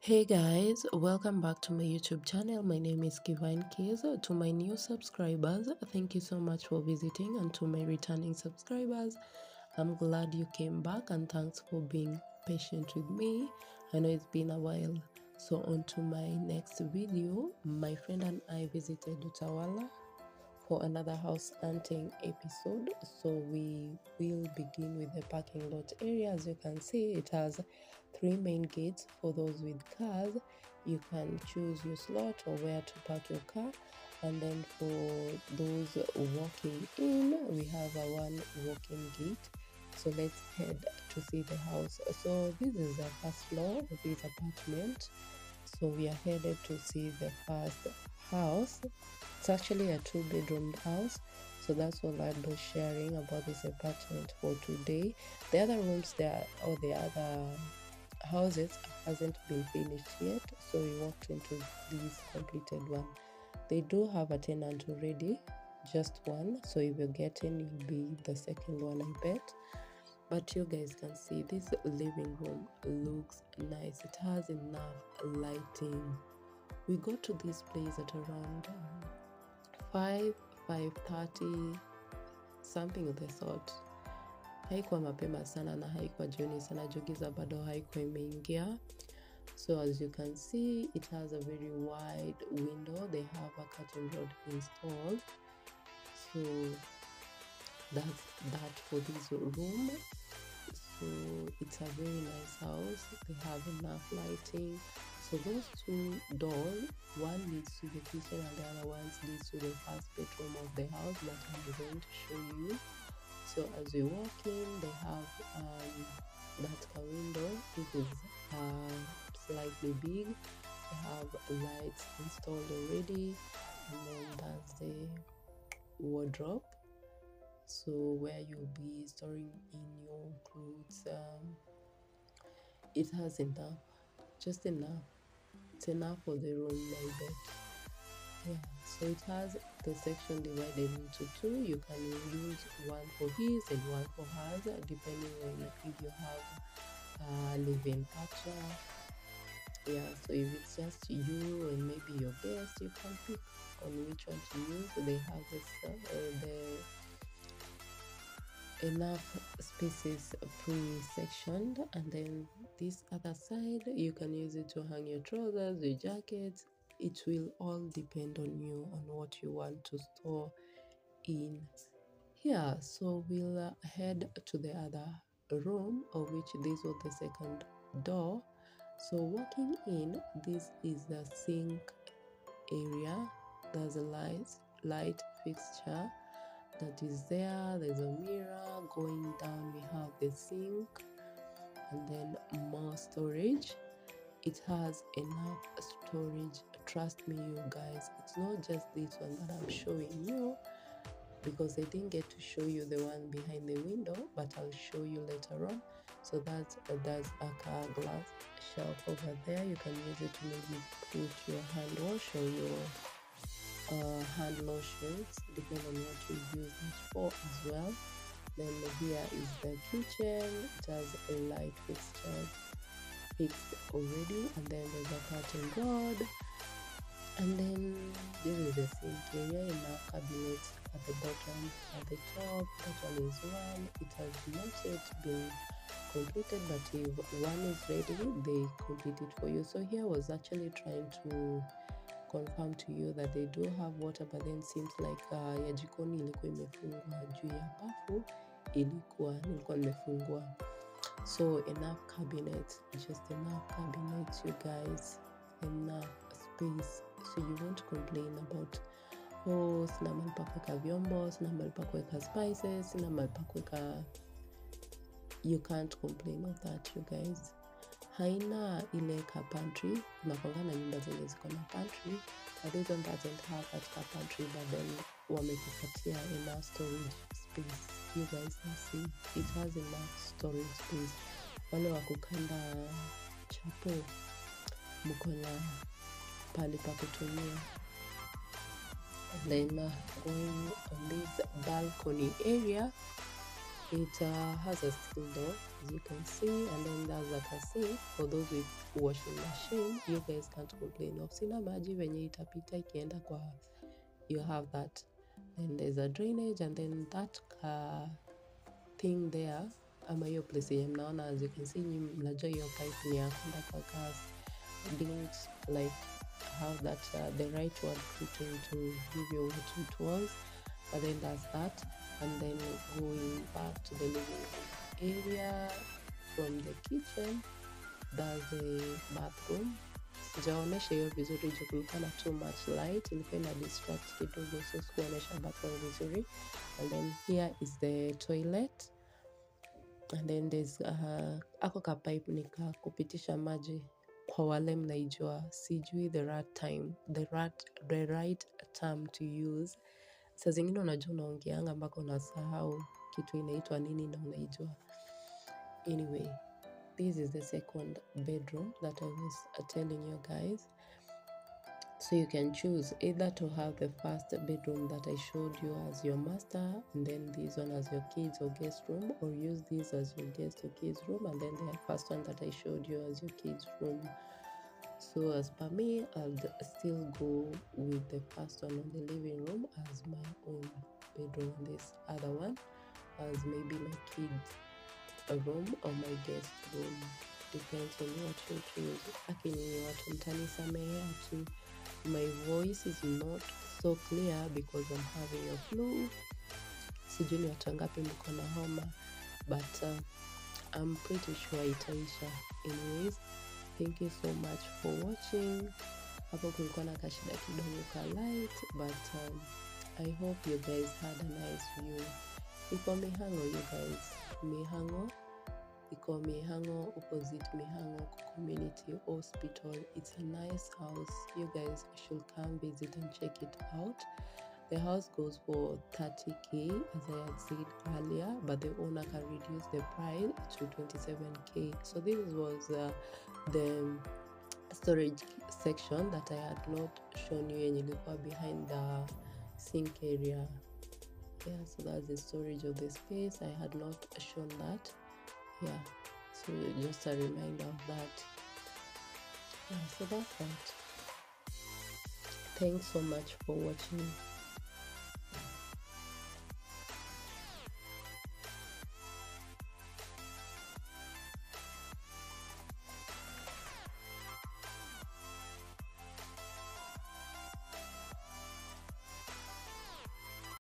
Hey guys, welcome back to my YouTube channel. My name is Divine Keys. To my new subscribers, thank you so much for visiting, and to my returning subscribers, I'm glad you came back and thanks for being patient with me. I know it's been a while. So on to my next video. My friend and I visited Utawala for another house hunting episode. So we will begin with the parking lot area. As you can see, it has three main gates. For those with cars, you can choose your slot or where to park your car, and then for those walking in, we have a one walking gate. So let's head to see the house. So this is the first floor of this apartment. So we are headed to see the first house. It's actually a two-bedroom house, so that's all I'll be sharing about this apartment for today. The other rooms there, or the other houses, hasn't been finished yet, so we walked into this completed one. They do have a tenant already, just one, so if you get in, you'll be the second one, I bet. But you guys can see this living room looks nice. It has enough lighting. We got to this place at around 5:30, something of the sort. Haikuwa mapema sana na haikuwa jioni sana, giza bado haikuwa imeingia. So as you can see, it has a very wide window. They have a curtain rod installed. So that's that for this room. So it's a very nice house. They have enough lighting. So those two doors, one leads to the kitchen and the other one leads to the first bedroom of the house that I'm going to show you. So as we walk in, they have that window. It is slightly big. They have lights installed already, and then that's the wardrobe. So where you'll be storing in your clothes. It has enough, just enough. It's enough for the room, I bet. Yeah, so it has the section divided into two. You can use one for his and one for hers, depending on if you have a live-in partner. Yeah, so if it's just you and maybe your guest, you can pick on which one to use. They have the enough spaces pre-sectioned, and then this other side you can use it to hang your trousers, your jackets. It will all depend on you, on what you want to store in here. So we'll head to the other room, of which this was the second door. So walking in, this is the sink area. There's a light fixture that is there. There's a mirror. Going down, we have the sink, and then more storage. It has enough storage. Trust me, you guys, it's not just this one that I'm showing you, because I didn't get to show you the one behind the window, but I'll show you later on. So there's a car glass shelf over there. You can use it to maybe put your hand wash or your hand lotions, depending on what you use it for as well. Then here is the kitchen. It has a light fixture fixed already, and then there's a curtain rod, and then this is the sink area. Enough cabinets at the bottom. At the top, that one is one. It has not yet been completed, but if one is ready, they complete it for you. So here I was actually trying to confirm to you that they do have water, but then seems like ya jikoni ilikuwa imefungwa, juu ya bafu nilikuwa nimefungwa. So enough cabinets, just enough cabinets, you guys, enough space, so you won't complain about sina mahali pa kuweka vyombo, sina mahali pa kuweka spices, sina mahali pa kuweka. You can't complain of that, you guys. Haina ile ka pantry. Unakwanga na nyumba zenye ziko na pantry, but this one doesn't have that ka pantry, but then wamekupatia enough storage space. You guys can see it has enough storage space. Wale wa kukanda chapo, mko na pale pa kutumia. And then going on this balcony area, it has a steel door. as you can see, and then there's like a sink for those with washing machine. You guys can't complain of sina maji venye itapita ikienda kwa, you have that. Then there's a drainage, and then that thing there ama hiyo place yenye mnaona, as you can see, mnajua hiyo pipe ni ya kwenda kwa gas. Didn't like have that the right word fitting to give you what it was, but then that's that. And then going back to the living room area, from the kitchen there's a bathroom. Sijaonesha hiyo vizuri juu kulikuwa na too much light, ilikuwa ina distract kidogo, so sikuonesha bathroom vizuri. And then here is the toilet, and then there's ako ka pipe nika kupitisha maji. Kwa wale mnaijua, sijui the right term to use. Saa zingine unajua unaongeanga mpaka unasahau kitu inaitwa nini na unaijua. Anyway, this is the second bedroom that I was telling you guys. So you can choose either to have the first bedroom that I showed you as your master, and then this one as your kids or guest room, or use this as your guest or kids room, and then the first one that I showed you as your kids room. So as per me, I'll still go with the first one on the living room as my own bedroom, this other one as maybe my kids' room or my guest room. Depends on what you choose. Lakini watu mtanisamehe ati my voice is not so clear because I'm having a flu. Sijui ni watu ngapi mko na homa, but I'm pretty sure itaisha. Anyways, thank you so much for watching. Hapo kulikuwa na kashida kidogo ka light, but I hope you guys had a nice view. Iko Mihango, you guys. Mihango. Iko Mihango, opposite Mihango Community Hospital. It's a nice house. You guys should come visit and check it out. The house goes for 30k, as I had said earlier, but the owner can reduce the price to 27k. So this was the storage section that I had not shown you, and ilikuwa behind the sink area. Yeah, so that's the storage of the space. I had not shown that. Yeah, so just a reminder of that. Yeah, so that's that. Thanks so much for watching.